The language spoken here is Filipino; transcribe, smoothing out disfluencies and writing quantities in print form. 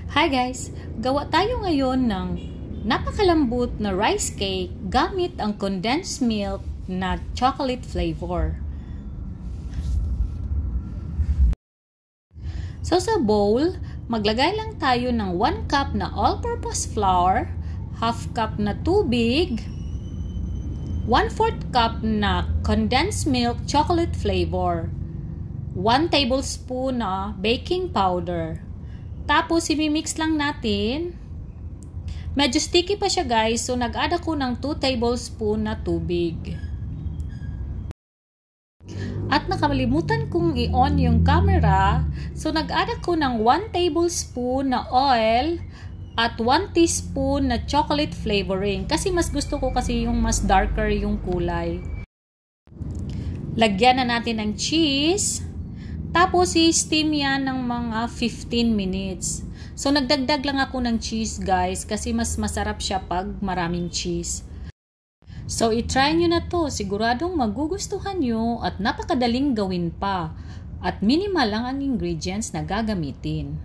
Hi guys! Gawa tayo ngayon ng napakalambot na rice cake gamit ang condensed milk na chocolate flavor. So sa bowl, maglagay lang tayo ng 1 cup na all-purpose flour, half cup na tubig, 1/4 cup na condensed milk chocolate flavor, 1 tablespoon na baking powder. Tapos, imimix lang natin. Medyo sticky pa siya guys, so nag-add ako ng 2 tablespoon na tubig. At nakalimutan kong i-on yung camera, so nag-add ako ng 1 tablespoon na oil at 1 teaspoon na chocolate flavoring. Kasi mas gusto ko kasi yung mas darker yung kulay. Lagyan na natin ng cheese. Tapos, i-steam yan ng mga 15 minutes. So, nagdagdag lang ako ng cheese, guys, kasi mas masarap siya pag maraming cheese. So, i-try nyo na to. Siguradong magugustuhan nyo at napakadaling gawin pa. At minimal lang ang ingredients na gagamitin.